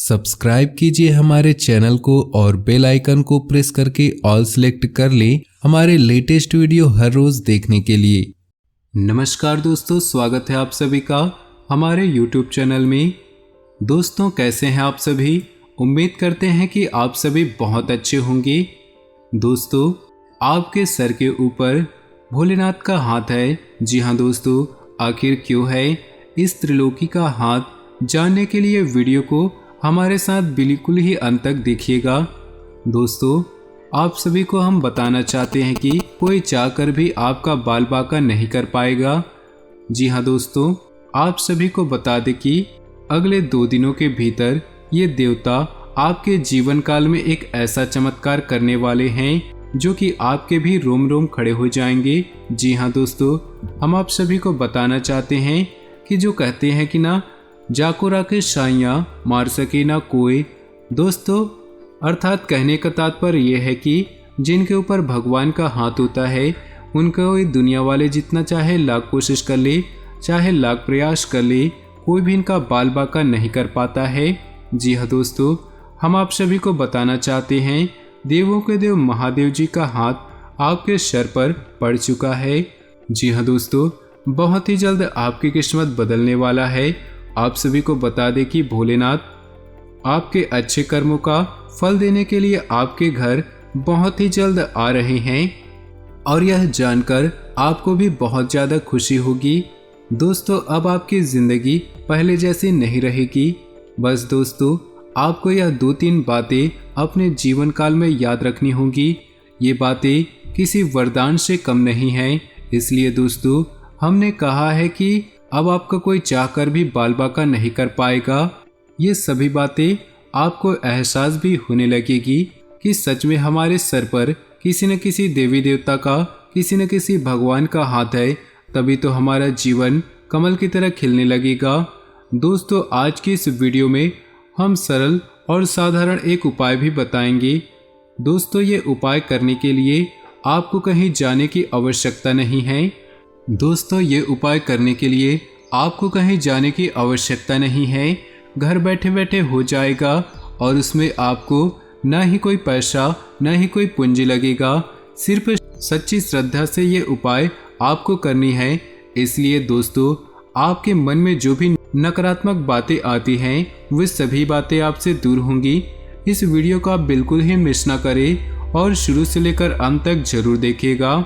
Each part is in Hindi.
सब्सक्राइब कीजिए हमारे चैनल को और बेल आइकन को प्रेस करके ऑल सेलेक्ट कर लें हमारे लेटेस्ट वीडियो हर रोज देखने के लिए। नमस्कार दोस्तों, स्वागत है आप सभी का हमारे YouTube चैनल में। दोस्तों, कैसे हैं आप सभी? उम्मीद करते हैं कि आप सभी बहुत अच्छे होंगे। दोस्तों, आपके सर के ऊपर भोलेनाथ का हाथ है। जी हाँ दोस्तों, आखिर क्यों है इस त्रिलोकी का हाथ? जानने के लिए वीडियो को हमारे साथ बिल्कुल ही अंत तक देखिएगा। दोस्तों, आप सभी को हम बताना चाहते हैं कि कोई चाहकर भी आपका बाल बांका नहीं कर पाएगा। जी हाँ दोस्तों, आप सभी को बता दें कि अगले 2 दिनों के भीतर ये देवता आपके जीवन काल में एक ऐसा चमत्कार करने वाले हैं जो कि आपके भी रोम रोम खड़े हो जाएंगे। जी हाँ दोस्तों, हम आप सभी को बताना चाहते हैं कि जो कहते हैं कि ना जाको राके साइयाँ मार सके ना कोई। दोस्तों, अर्थात कहने का तात्पर्य यह है कि जिनके ऊपर भगवान का हाथ होता है उनको दुनिया वाले जितना चाहे लाख कोशिश कर ले, चाहे लाख प्रयास कर ले, कोई भी इनका बाल बांका नहीं कर पाता है। जी हाँ दोस्तों, हम आप सभी को बताना चाहते हैं देवों के देव महादेव जी का हाथ आपके सर पर पड़ चुका है। जी हाँ दोस्तों, बहुत ही जल्द आपकी किस्मत बदलने वाला है। आप सभी को बता दें कि भोलेनाथ आपके अच्छे कर्मों का फल देने के लिए आपके घर बहुत ही जल्द आ रहे हैं और यह जानकर आपको भी बहुत ज़्यादा खुशी होगी। दोस्तों, अब आपकी ज़िंदगी पहले जैसी नहीं रहेगी। बस दोस्तों, आपको यह 2-3 बातें अपने जीवन काल में याद रखनी होंगी। ये बातें किसी वरदान से कम नहीं हैं। इसलिए दोस्तों, हमने कहा है कि अब आपका कोई चाहकर भी बाल बांका नहीं कर पाएगा। ये सभी बातें आपको एहसास भी होने लगेगी कि सच में हमारे सर पर किसी न किसी देवी देवता का, किसी न किसी भगवान का हाथ है। तभी तो हमारा जीवन कमल की तरह खिलने लगेगा। दोस्तों, आज की इस वीडियो में हम सरल और साधारण एक उपाय भी बताएंगे। दोस्तों, ये उपाय करने के लिए आपको कहीं जाने की आवश्यकता नहीं है। दोस्तों, ये उपाय करने के लिए आपको कहीं जाने की आवश्यकता नहीं है। घर बैठे बैठे हो जाएगा और उसमें आपको न ही कोई पैसा न ही कोई पूंजी लगेगा। सिर्फ सच्ची श्रद्धा से ये उपाय आपको करनी है। इसलिए दोस्तों, आपके मन में जो भी नकारात्मक बातें आती हैं वे सभी बातें आपसे दूर होंगी। इस वीडियो को आप बिल्कुल ही मिस ना करें और शुरू से लेकर अंत तक जरूर देखिएगा।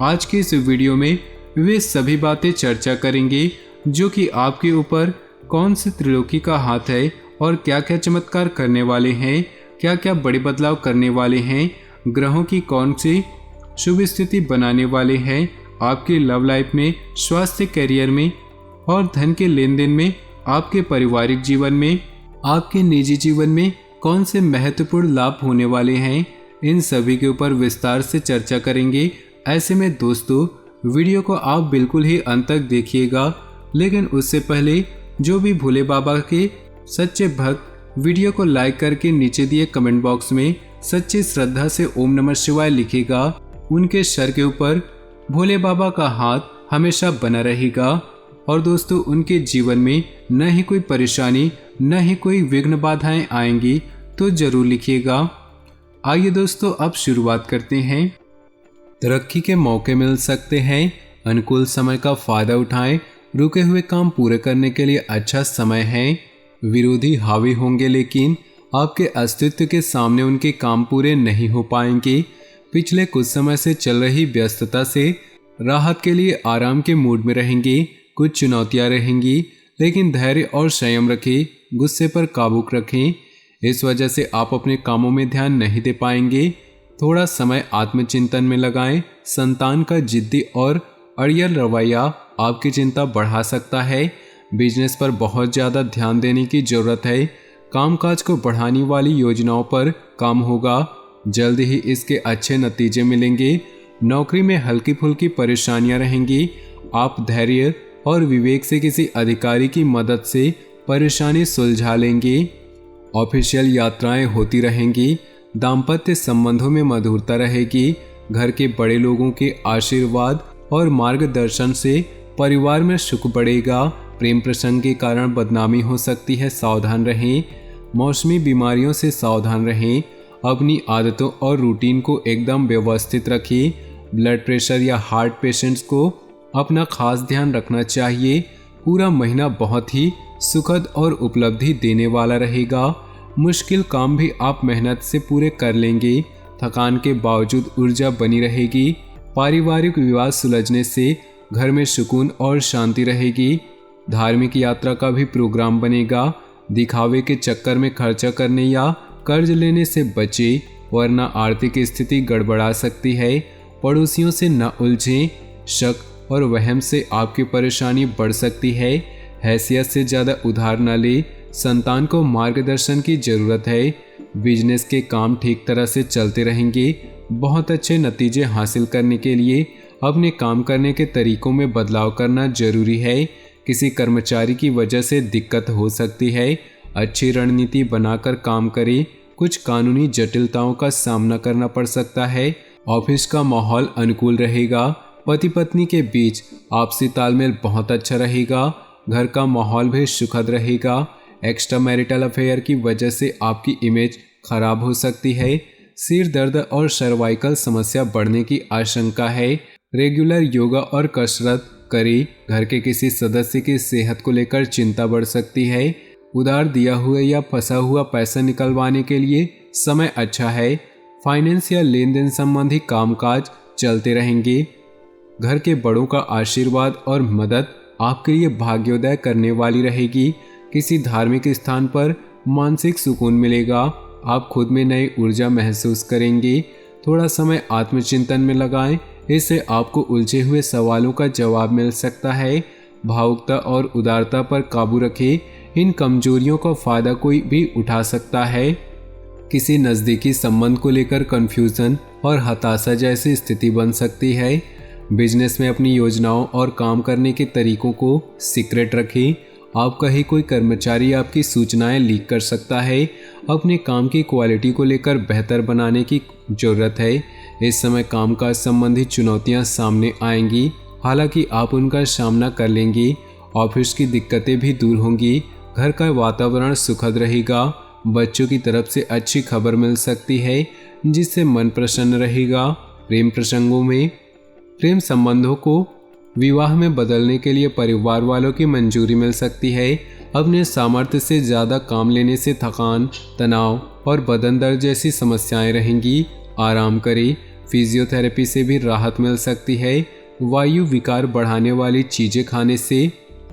आज की इस वीडियो में वे सभी बातें चर्चा करेंगे जो कि आपके ऊपर कौन से त्रिलोकी का हाथ है और क्या क्या चमत्कार करने वाले हैं, क्या क्या बड़े बदलाव करने वाले हैं, ग्रहों की कौन सी शुभ स्थिति बनाने वाले हैं, आपके लव लाइफ में, स्वास्थ्य, करियर में और धन के लेन देन में, आपके पारिवारिक जीवन में, आपके निजी जीवन में कौन से महत्वपूर्ण लाभ होने वाले हैं। इन सभी के ऊपर विस्तार से चर्चा करेंगे। ऐसे में दोस्तों, वीडियो को आप बिल्कुल ही अंत तक देखिएगा। लेकिन उससे पहले जो भी भोले बाबा के सच्चे भक्त वीडियो को लाइक करके नीचे दिए कमेंट बॉक्स में सच्ची श्रद्धा से ओम नमः शिवाय लिखेगा, उनके सर के ऊपर भोले बाबा का हाथ हमेशा बना रहेगा और दोस्तों, उनके जीवन में न ही कोई परेशानी न ही कोई विघ्न बाधाएं आएंगी। तो जरूर लिखिएगा। आइए दोस्तों, अब शुरुआत करते हैं। तरक्की के मौके मिल सकते हैं, अनुकूल समय का फायदा उठाएं, रुके हुए काम पूरे करने के लिए अच्छा समय है। विरोधी हावी होंगे लेकिन आपके अस्तित्व के सामने उनके काम पूरे नहीं हो पाएंगे। पिछले कुछ समय से चल रही व्यस्तता से राहत के लिए आराम के मूड में रहेंगे। कुछ चुनौतियां रहेंगी लेकिन धैर्य और संयम रखें, गुस्से पर काबू रखें। इस वजह से आप अपने कामों में ध्यान नहीं दे पाएंगे। थोड़ा समय आत्मचिंतन में लगाएं। संतान का जिद्दी और अड़ियल रवैया आपकी चिंता बढ़ा सकता है। बिजनेस पर बहुत ज़्यादा ध्यान देने की ज़रूरत है। कामकाज को बढ़ाने वाली योजनाओं पर काम होगा, जल्द ही इसके अच्छे नतीजे मिलेंगे। नौकरी में हल्की फुल्की परेशानियां रहेंगी। आप धैर्य और विवेक से किसी अधिकारी की मदद से परेशानी सुलझा लेंगे। ऑफिशियल यात्राएं होती रहेंगी। दाम्पत्य संबंधों में मधुरता रहेगी। घर के बड़े लोगों के आशीर्वाद और मार्गदर्शन से परिवार में सुख बढ़ेगा। प्रेम प्रसंग के कारण बदनामी हो सकती है, सावधान रहें। मौसमी बीमारियों से सावधान रहें। अपनी आदतों और रूटीन को एकदम व्यवस्थित रखें। ब्लड प्रेशर या हार्ट पेशेंट्स को अपना खास ध्यान रखना चाहिए। पूरा महीना बहुत ही सुखद और उपलब्धि देने वाला रहेगा। मुश्किल काम भी आप मेहनत से पूरे कर लेंगे। थकान के बावजूद ऊर्जा बनी रहेगी। पारिवारिक विवाद सुलझने से घर में सुकून और शांति रहेगी। धार्मिक यात्रा का भी प्रोग्राम बनेगा। दिखावे के चक्कर में खर्चा करने या कर्ज लेने से बचें, वरना आर्थिक स्थिति गड़बड़ा सकती है। पड़ोसियों से न उलझें। शक और वहम से आपकी परेशानी बढ़ सकती है। हैसियत से ज़्यादा उधार न ले। संतान को मार्गदर्शन की ज़रूरत है। बिजनेस के काम ठीक तरह से चलते रहेंगे। बहुत अच्छे नतीजे हासिल करने के लिए अपने काम करने के तरीकों में बदलाव करना जरूरी है। किसी कर्मचारी की वजह से दिक्कत हो सकती है। अच्छी रणनीति बनाकर काम करें। कुछ कानूनी जटिलताओं का सामना करना पड़ सकता है। ऑफिस का माहौल अनुकूल रहेगा। पति पत्नी के बीच आपसी तालमेल बहुत अच्छा रहेगा। घर का माहौल भी सुखद रहेगा। एक्स्ट्रा मैरिटल अफेयर की वजह से आपकी इमेज खराब हो सकती है। सिर दर्द और सर्वाइकल समस्या बढ़ने की आशंका है। रेगुलर योगा और कसरत करें। घर के किसी सदस्य की सेहत को लेकर चिंता बढ़ सकती है। उधार दिया हुआ या फंसा हुआ पैसा निकलवाने के लिए समय अच्छा है। फाइनेंस या लेन देन संबंधी कामकाज चलते रहेंगे। घर के बड़ों का आशीर्वाद और मदद आपके लिए भाग्योदय करने वाली रहेगी। किसी धार्मिक स्थान पर मानसिक सुकून मिलेगा। आप खुद में नई ऊर्जा महसूस करेंगे। थोड़ा समय आत्मचिंतन में लगाएं। इससे आपको उलझे हुए सवालों का जवाब मिल सकता है। भावुकता और उदारता पर काबू रखें। इन कमजोरियों का फायदा कोई भी उठा सकता है। किसी नज़दीकी संबंध को लेकर कन्फ्यूज़न और हताशा जैसी स्थिति बन सकती है। बिजनेस में अपनी योजनाओं और काम करने के तरीकों को सीक्रेट रखें। आपका ही कोई कर्मचारी आपकी सूचनाएं लीक कर सकता है। अपने काम की क्वालिटी को लेकर बेहतर बनाने की ज़रूरत है। इस समय कामकाज संबंधी चुनौतियां सामने आएंगी, हालांकि आप उनका सामना कर लेंगे। ऑफिस की दिक्कतें भी दूर होंगी। घर का वातावरण सुखद रहेगा। बच्चों की तरफ से अच्छी खबर मिल सकती है, जिससे मन प्रसन्न रहेगा। प्रेम प्रसंगों में प्रेम संबंधों को विवाह में बदलने के लिए परिवार वालों की मंजूरी मिल सकती है। अपने सामर्थ्य से ज़्यादा काम लेने से थकान, तनाव और बदन दर्द जैसी समस्याएं रहेंगी। आराम करें। फिजियोथेरेपी से भी राहत मिल सकती है। वायु विकार बढ़ाने वाली चीज़ें खाने से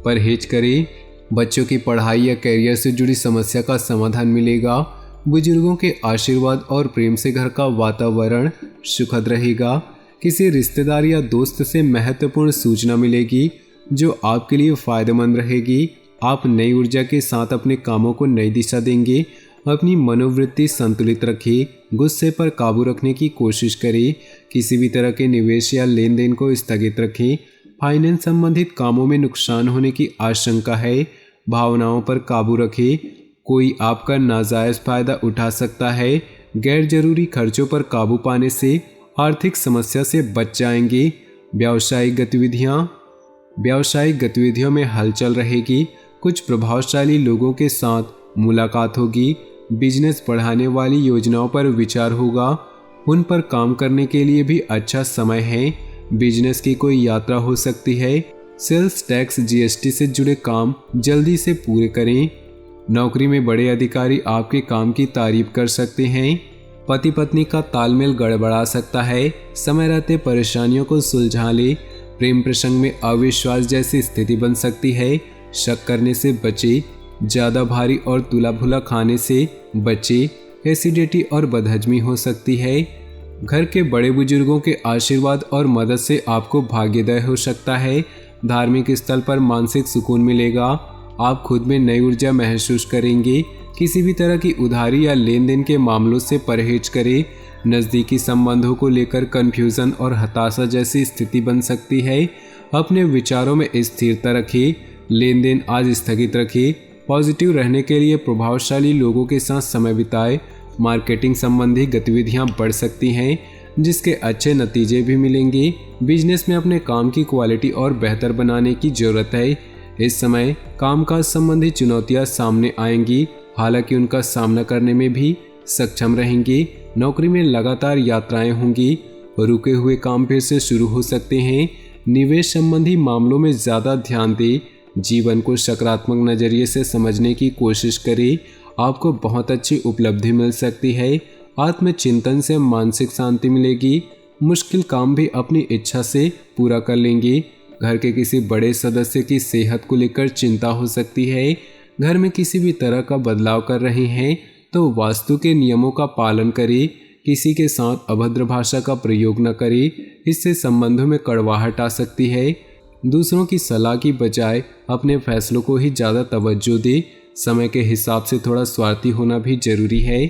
परहेज करें। बच्चों की पढ़ाई या कैरियर से जुड़ी समस्या का समाधान मिलेगा। बुजुर्गों के आशीर्वाद और प्रेम से घर का वातावरण सुखद रहेगा। किसी रिश्तेदार या दोस्त से महत्वपूर्ण सूचना मिलेगी जो आपके लिए फायदेमंद रहेगी। आप नई ऊर्जा के साथ अपने कामों को नई दिशा देंगे। अपनी मनोवृत्ति संतुलित रखें। गुस्से पर काबू रखने की कोशिश करें। किसी भी तरह के निवेश या लेन देन को स्थगित रखें। फाइनेंस संबंधित कामों में नुकसान होने की आशंका है। भावनाओं पर काबू रखें। कोई आपका नाजायज फायदा उठा सकता है। गैर जरूरी खर्चों पर काबू पाने से आर्थिक समस्या से बच जाएंगे। व्यावसायिक गतिविधियों में हलचल रहेगी। कुछ प्रभावशाली लोगों के साथ मुलाकात होगी। बिजनेस बढ़ाने वाली योजनाओं पर विचार होगा। उन पर काम करने के लिए भी अच्छा समय है। बिजनेस की कोई यात्रा हो सकती है। सेल्स टैक्स, जीएसटी से जुड़े काम जल्दी से पूरे करें। नौकरी में बड़े अधिकारी आपके काम की तारीफ कर सकते हैं। पति पत्नी का तालमेल गड़बड़ा सकता है। समय रहते परेशानियों को सुलझा ले। प्रेम प्रसंग में अविश्वास जैसी स्थिति बन सकती है। शक करने से बचे। ज़्यादा भारी और तुला भुला खाने से बचे। एसिडिटी और बदहजमी हो सकती है। घर के बड़े बुजुर्गों के आशीर्वाद और मदद से आपको भाग्योदय हो सकता है। धार्मिक स्थल पर मानसिक सुकून मिलेगा। आप खुद में नई ऊर्जा महसूस करेंगे। किसी भी तरह की उधारी या लेन देन के मामलों से परहेज करें। नज़दीकी संबंधों को लेकर कन्फ्यूज़न और हताशा जैसी स्थिति बन सकती है। अपने विचारों में स्थिरता रखें। लेन देन आज स्थगित रखें। पॉजिटिव रहने के लिए प्रभावशाली लोगों के साथ समय बिताएं। मार्केटिंग संबंधी गतिविधियां बढ़ सकती हैं, जिसके अच्छे नतीजे भी मिलेंगे। बिजनेस में अपने काम की क्वालिटी और बेहतर बनाने की ज़रूरत है। इस समय कामकाज संबंधी चुनौतियां सामने आएंगी। हालांकि उनका सामना करने में भी सक्षम रहेंगे। नौकरी में लगातार यात्राएं होंगी, रुके हुए काम फिर से शुरू हो सकते हैं। निवेश संबंधी मामलों में ज़्यादा ध्यान दें, जीवन को सकारात्मक नज़रिए से समझने की कोशिश करें। आपको बहुत अच्छी उपलब्धि मिल सकती है। आत्मचिंतन से मानसिक शांति मिलेगी। मुश्किल काम भी अपनी इच्छा से पूरा कर लेंगे। घर के किसी बड़े सदस्य की सेहत को लेकर चिंता हो सकती है। घर में किसी भी तरह का बदलाव कर रहे हैं तो वास्तु के नियमों का पालन करें। किसी के साथ अभद्र भाषा का प्रयोग न करें, इससे संबंधों में कड़वाहट आ सकती है। दूसरों की सलाह की बजाय अपने फैसलों को ही ज़्यादा तवज्जो दें। समय के हिसाब से थोड़ा स्वार्थी होना भी जरूरी है।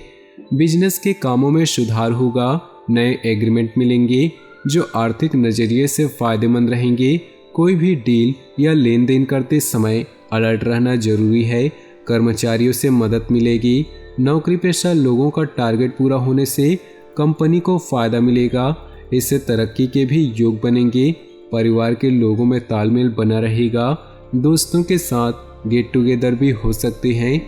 बिजनेस के कामों में सुधार होगा। नए एग्रीमेंट मिलेंगे जो आर्थिक नज़रिए से फायदेमंद रहेंगे। कोई भी डील या लेन देन करते समय अलर्ट रहना जरूरी है। कर्मचारियों से मदद मिलेगी। नौकरी पेशा लोगों का टारगेट पूरा होने से कंपनी को फायदा मिलेगा। इससे तरक्की के भी योग बनेंगे। परिवार के लोगों में तालमेल बना रहेगा। दोस्तों के साथ गेट टुगेदर भी हो सकते हैं।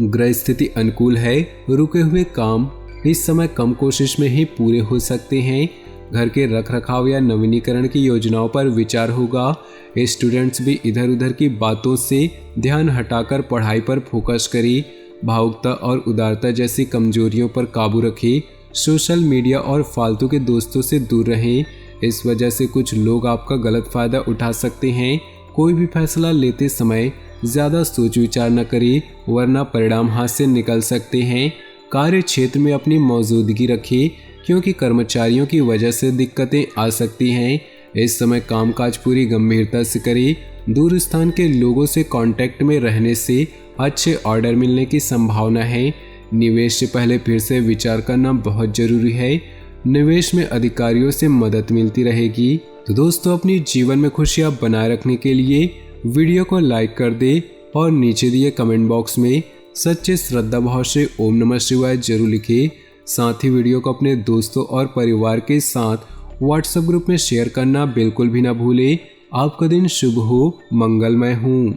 ग्रह स्थिति अनुकूल है। रुके हुए काम इस समय कम कोशिश में ही पूरे हो सकते हैं। घर के रखरखाव या नवीनीकरण की योजनाओं पर विचार होगा। स्टूडेंट्स भी इधर उधर की बातों से ध्यान हटाकर पढ़ाई पर फोकस करें। भावुकता और उदारता जैसी कमजोरियों पर काबू रखें। सोशल मीडिया और फालतू के दोस्तों से दूर रहें। इस वजह से कुछ लोग आपका गलत फायदा उठा सकते हैं। कोई भी फैसला लेते समय ज़्यादा सोच विचार न करें, वरना परिणाम हाथ से निकल सकते हैं। कार्य क्षेत्र में अपनी मौजूदगी रखें, क्योंकि कर्मचारियों की वजह से दिक्कतें आ सकती हैं। इस समय कामकाज पूरी गंभीरता से करें। दूर स्थान के लोगों से कांटेक्ट में रहने से अच्छे ऑर्डर मिलने की संभावना है। निवेश से पहले फिर से विचार करना बहुत जरूरी है। निवेश में अधिकारियों से मदद मिलती रहेगी। तो दोस्तों, अपनी जीवन में खुशियां बनाए रखने के लिए वीडियो को लाइक कर दे और नीचे दिए कमेंट बॉक्स में सच्चे श्रद्धा भाव से ओम नमः शिवाय जरूर लिखें। साथ ही वीडियो को अपने दोस्तों और परिवार के साथ व्हाट्सएप ग्रुप में शेयर करना बिल्कुल भी ना भूलें। आपका दिन शुभ हो, मंगलमय हो।